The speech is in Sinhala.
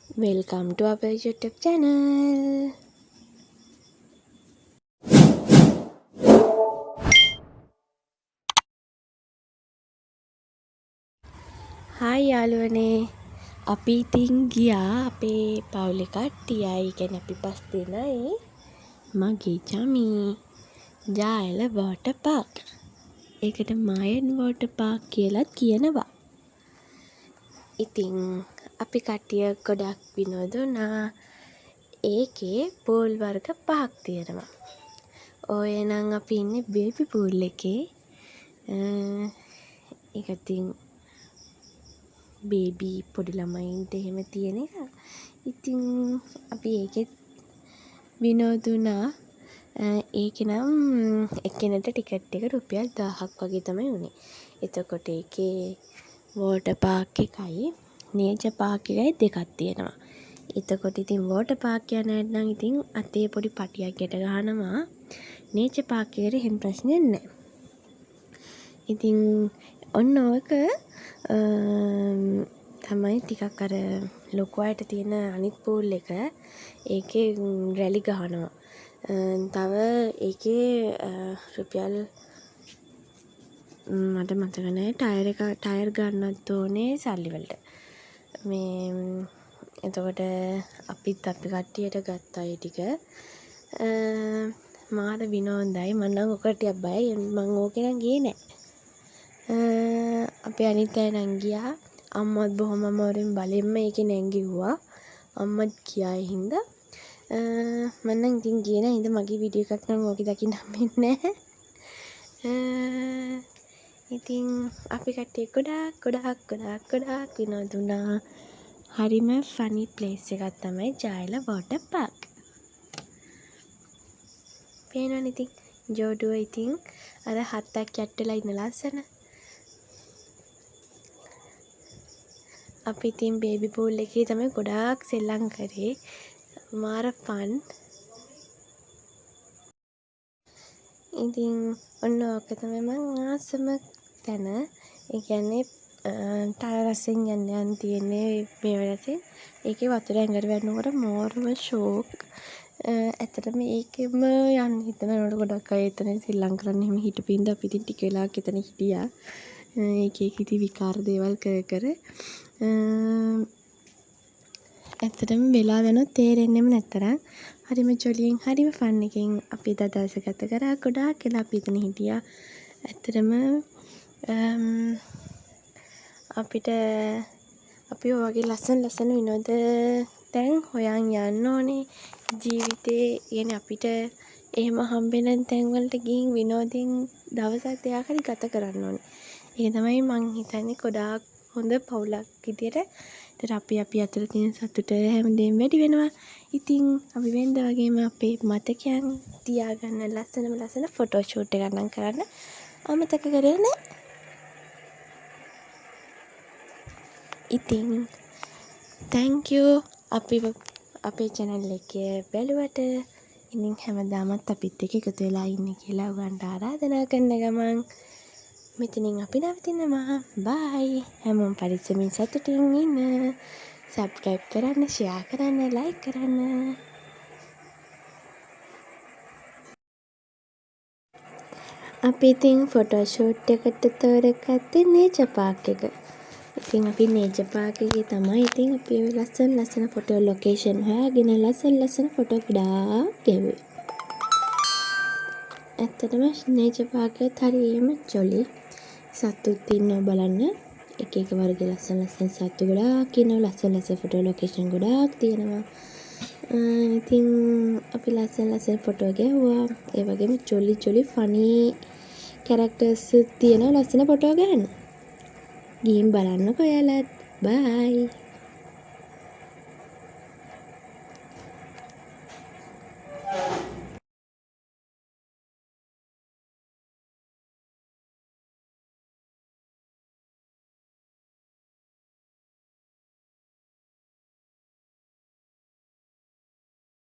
Welcome to our YouTube channel. Hi යාළුවනේ. අපි ඉතින් ගියා අපේ පවුලේ කට්ටියයි, කියන්නේ අපි 5 දෙනයි. මගේ චමී ජායල වෝටර් පාක්. ඒකට මයන් වෝටර් පාක් කියලාත් කියනවා. ඉතින් අපි කට්ටිය ගොඩක් විනෝද වුණා. ඒකේ පූල් වර්ග 5ක් තියෙනවා. ඔය නම් අපි ඉන්නේ බේබි පූල් එකේ. ඒක ඉතින් බේබි පොඩි ළමයින්ට එහෙම තියෙන එක. ඉතින් අපි ඒකෙත් විනෝද වුණා. ඒකේ නම් එක්කෙනෙක්ට ටිකට් එක රුපියල් 1000ක් වගේ තමයි වුණේ. එතකොට ඒකේ වෝටර් පාක් එකයි නේචර් පාක් එකයි දෙකක් තියෙනවා. එතකොට ඉතින් වෝටර් පාක් යන අය නම් ඉතින් අතේ පොඩි පටියක් ගැට ගහනවා. නේචර් පාක් එකට එහෙම ප්‍රශ්නයක් නැහැ. ඉතින් ඔන්න ඕක තමයි ටිකක් අර ලොකු අයට තියෙන අනිත් පූල් එක. ඒකේ රැලි ගහනවා. තව ඒකේ රුපියල් මට මතක නැහැ ටයර් ගන්නත් ඕනේ සල්ලි වලට. එතකොට අපිත් අපි කට්ටියට ගත්තා ඒ ටික. මාර විනෝදයි. මම නම් ඔක ටිකක් බයයි. මම ඕකේ නම් ගියේ නැහැ. අපේ අනිත් අය නම් ගියා. අම්මත් බොහොම අමාරුවෙන් බලෙන්ම ඒකේ නැංගිව්වා. අම්මත් ගියා ඒ හින්දා. මම නම් ඉතින් ගියේ නැහැ. හින්දා මගේ වීඩියෝ එකක් නම් ඕකේ දකින්න හම්බෙන්නේ නැහැ. ඉතින් අපි කට්ටිය ගොඩාක් විනෝද වුණා. හරිම ෆනි ප්ලේස් එකක් තමයි ජායල වෝටර් පාක්. පේනවනේ ඉතින් ජෝඩුව ඉතින් අර 7ක් යට වෙලා ඉන්න ලස්සන. අපි ඉතින් බේබි පූල් එකේ තමයි ගොඩාක් සෙල්ලම් කරේ. මාර ෆන්. ඉතින් ඔන්න ඕක තමයි මං ආසම තැන. ඒ කියන්නේ ටයර් අස්සෙන් යන්න තියෙන්නේ මේ වෙලෙසින්. ඒකේ වතුර ඇඟට වැටෙනකොට මාරම ෂෝක්. ඇත්තටම ඒකෙම යන්න හිතනකොට ගොඩක් අය එතන සෙල්ලම් කරන්න එහෙම හිටපු හින්දා අපි ඉතින් ටික වෙලාවක් එතන හිටියා. එක ඉතින් විකාර දේවල් කර ඇත්තටම වෙලා යනවත් තේරෙන්නෙම නැතරම් හරිම ජොලියෙන් හරිම ෆන් එකෙන් අපි එදා දවස ගත කරා. ගොඩාක් වෙලා අපි එතන හිටියා. ඇත්තටම අපිට අපි ඔය වගේ ලස්සන විනෝද තැන් හොයන් යන්න ඕනේ ජීවිතේ. කියන්නේ අපිට එහෙම හම්බෙන තැන් වලට ගිහින් විනෝදෙන් දවසක් දෙකක් හරි ගත කරන්න ඕනේ. ඒක තමයි මං හිතන්නේ ගොඩාක් හොඳ පවුලක් විදියට. ඒතර අපි අතර තියෙන සතුට හැමදේම වැඩි වෙනවා. ඉතින් අපි වෙනද වගේම අපේ මතකයන් තියාගන්න ලස්සන ෆොටෝ ෂූට් එකක් නම් කරන්න අමතක කරේ නැහැ. ඉතින් thank you අපේ channel එක බැලුවට. ඉතින් හැමදාමත් අපිත් එක්ක එකතු වෙලා ඉන්න කියලා ඔයගන්ට ආරාධනා කරන ගමන් මෙතනින් අපි නවතිනවා. bye. හැමෝම පරිස්සමින් සතුටින් ඉන්න. subscribe කරන්න, share කරන්න, like කරන්න. අපි ඉතින් ෆොටෝ ෂූට් එකට තෝරගත්තේ නේචර් පාක් එක. ඉතින් අපි නේචර් පාක් එකේ තමයි ඉතින් අපි ලස්සන ෆොටෝ ලොකේෂන් හොයාගෙන ලස්සන ෆොටෝ ගොඩාක් ගැව්වේ. ඇත්තටම නේචර් පාක් එකත් හරියම ජොලි. සතුත් ඉන්නවා බලන්න. එක වර්ගයේ ලස්සන සත්තු ගොඩාක් ඉන්නවා. ලස්සන ෆොටෝ ලොකේෂන් ගොඩාක් තියෙනවා. ඉතින් අපි ලස්සන ෆොටෝ ගැව්වා. ඒ වගේම ජොලි ෆනි කැරක්ටර්ස් තියෙන ලස්සන ෆොටෝ ගන්න. ගිහින් බලන්නකෝ ඔයාලත්. bye.